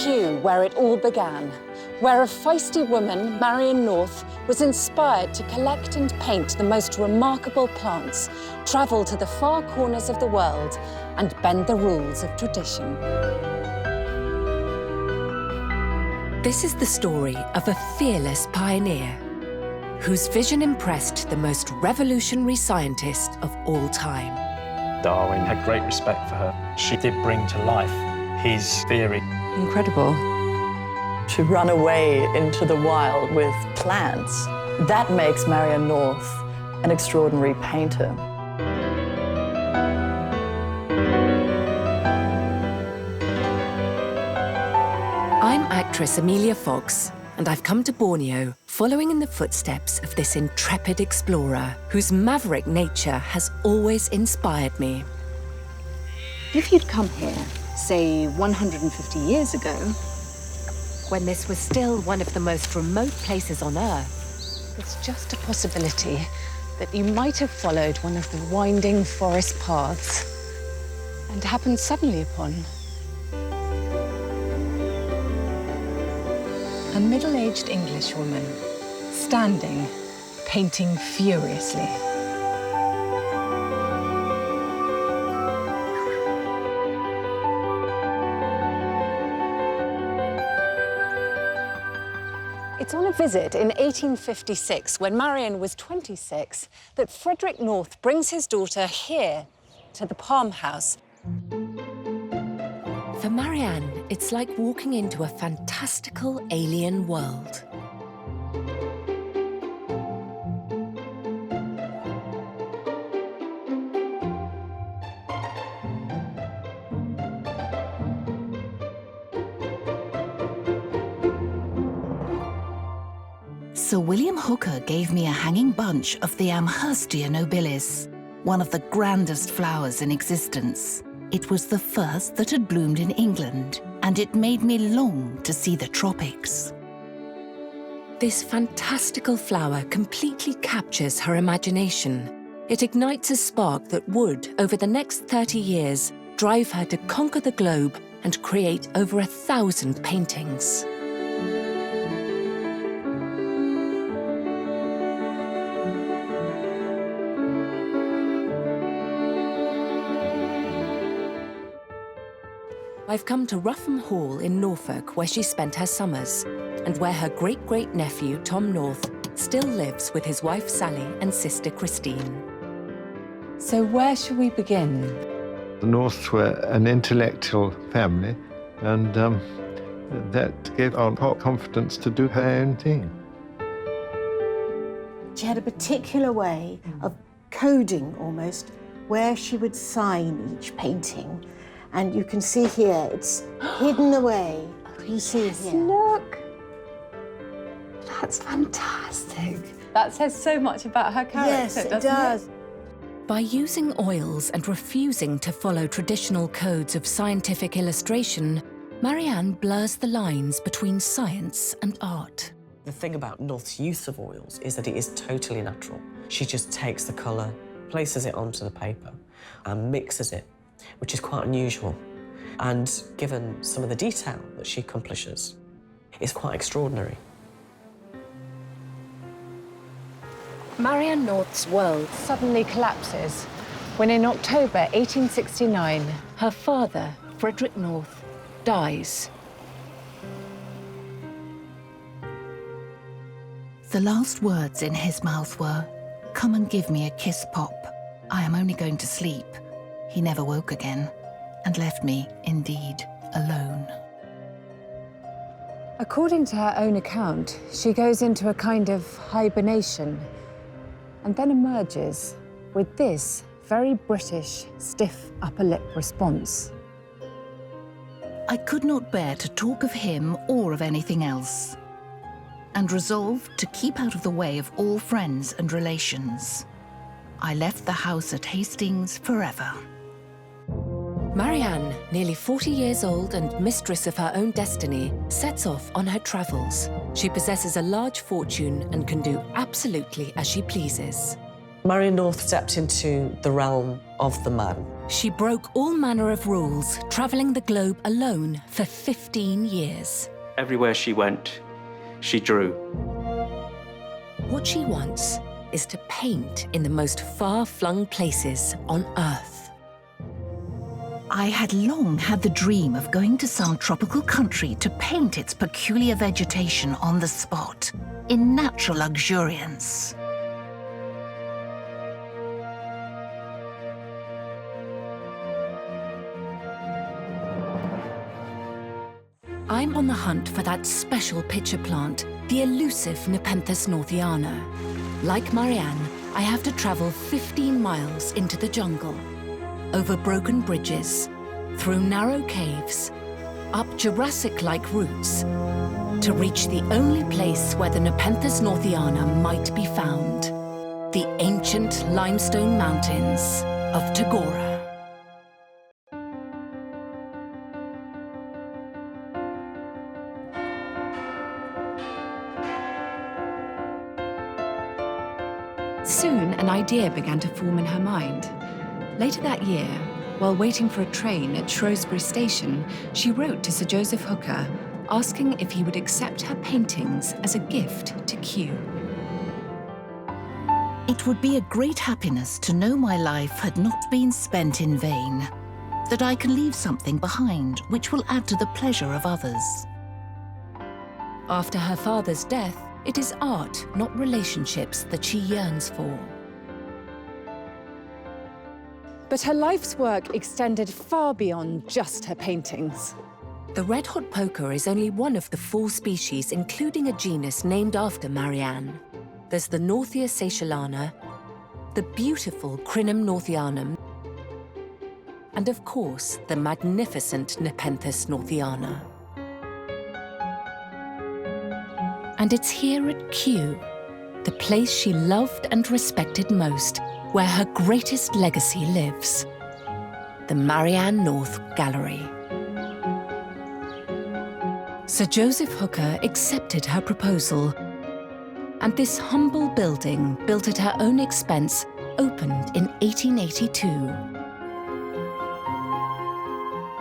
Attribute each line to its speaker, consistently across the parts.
Speaker 1: Kew where it all began, where a feisty woman, Marianne North, was inspired to collect and paint the most remarkable plants, travel to the far corners of the world, and bend the rules of tradition. This is the story of a fearless pioneer whose vision impressed the most revolutionary scientist of all time.
Speaker 2: Darwin had great respect for her. She did bring to life his theory.
Speaker 1: Incredible.
Speaker 3: To run away into the wild with plants, that makes Marianne North an extraordinary painter.
Speaker 1: I'm actress Emilia Fox, and I've come to Borneo following in the footsteps of this intrepid explorer whose maverick nature has always inspired me.
Speaker 4: If you'd come here, say 150 years ago,
Speaker 1: When this was still one of the most remote places on Earth,
Speaker 4: it's just a possibility that you might have followed one of the winding forest paths and happened suddenly upon a middle-aged Englishwoman standing, painting furiously.
Speaker 1: it's on a visit in 1856, when Marianne was 26, that Frederick North brings his daughter here to the Palm House. For Marianne, it's like walking into a fantastical alien world.
Speaker 5: Sir William Hooker gave me a hanging bunch of the Amherstia nobilis, one of the grandest flowers in existence. It was the first that had bloomed in England, and it made me long to see the tropics.
Speaker 1: This fantastical flower completely captures her imagination. It ignites a spark that would, over the next 30 years, drive her to conquer the globe and create over 1,000 paintings. I've come to Ruffham Hall in Norfolk, where she spent her summers, and where her great-great-nephew, Tom North, still lives with his wife, Sally, and sister, Christine.
Speaker 4: So where shall we begin?
Speaker 6: The Norths were an intellectual family, and that gave our confidence to do her own thing.
Speaker 7: She had a particular way of coding, almost, where she would sign each painting. And you can see here, it's hidden away. You can see here.
Speaker 4: Look! That's fantastic. That says so much about her character,
Speaker 7: Yes, it
Speaker 4: doesn't
Speaker 7: does.
Speaker 1: By using oils and refusing to follow traditional codes of scientific illustration, Marianne blurs the lines between science and art.
Speaker 8: The thing about North's use of oils is that it is totally natural. She just takes the colour, places it onto the paper, and mixes it, which is quite unusual. And given some of the detail that she accomplishes, it's quite extraordinary.
Speaker 4: Marianne North's world suddenly collapses when in October 1869, her father, Frederick North, dies.
Speaker 5: The last words in his mouth were, "Come and give me a kiss, Pop. I am only going to sleep." He never woke again, and left me, indeed, alone.
Speaker 4: According to her own account, she goes into a kind of hibernation and then emerges with this very British, stiff upper lip response.
Speaker 5: I could not bear to talk of him or of anything else, and resolved to keep out of the way of all friends and relations. I left the house at Hastings forever.
Speaker 1: Marianne, nearly 40 years old and mistress of her own destiny, sets off on her travels. She possesses a large fortune and can do absolutely as she pleases.
Speaker 8: Marianne North stepped into the realm of the man.
Speaker 1: She broke all manner of rules, travelling the globe alone for 15 years.
Speaker 2: Everywhere she went, she drew.
Speaker 1: What she wants is to paint in the most far-flung places on Earth.
Speaker 5: I had long had the dream of going to some tropical country to paint its peculiar vegetation on the spot, in natural luxuriance.
Speaker 1: I'm on the hunt for that special pitcher plant, the elusive Nepenthes northiana. Like Marianne, I have to travel 15 miles into the jungle, over broken bridges, through narrow caves, up Jurassic-like routes, to reach the only place where the Nepenthes northiana might be found, the ancient limestone mountains of Tagora.
Speaker 4: Soon, an idea began to form in her mind. Later that year, while waiting for a train at Shrewsbury Station, she wrote to Sir Joseph Hooker, asking if he would accept her paintings as a gift to Kew.
Speaker 5: It would be a great happiness to know my life had not been spent in vain, that I can leave something behind which will add to the pleasure of others.
Speaker 1: After her father's death, it is art, not relationships, that she yearns for.
Speaker 4: But her life's work extended far beyond just her paintings.
Speaker 1: The red-hot poker is only one of the 4 species, including a genus named after Marianne. There's the Northia seychellana, the beautiful Crinum northianum, and of course, the magnificent Nepenthes northiana. And it's here at Kew, the place she loved and respected most, where her greatest legacy lives, the Marianne North Gallery. Sir Joseph Hooker accepted her proposal, and this humble building, built at her own expense, opened in 1882.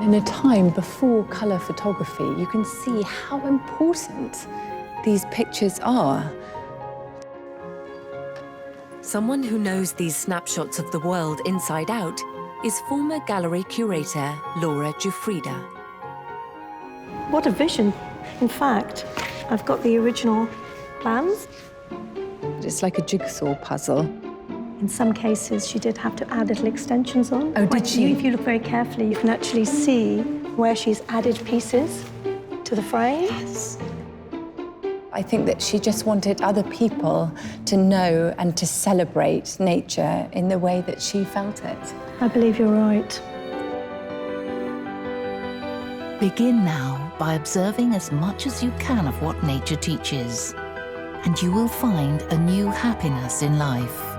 Speaker 4: In a time before colour photography, you can see how important these pictures are.
Speaker 1: Someone who knows these snapshots of the world inside out is former gallery curator Laura Giuffrida.
Speaker 9: What a vision. In fact, I've got the original plans.
Speaker 4: It's like a jigsaw puzzle.
Speaker 9: In some cases, she did have to add little extensions on.
Speaker 4: Oh, did she?
Speaker 9: If you look very carefully, you can actually see where she's added pieces to the frame.
Speaker 4: Yes. I think that she just wanted other people to know and to celebrate nature in the way that she felt it.
Speaker 9: I believe you're right.
Speaker 5: Begin now by observing as much as you can of what nature teaches, and you will find a new happiness in life.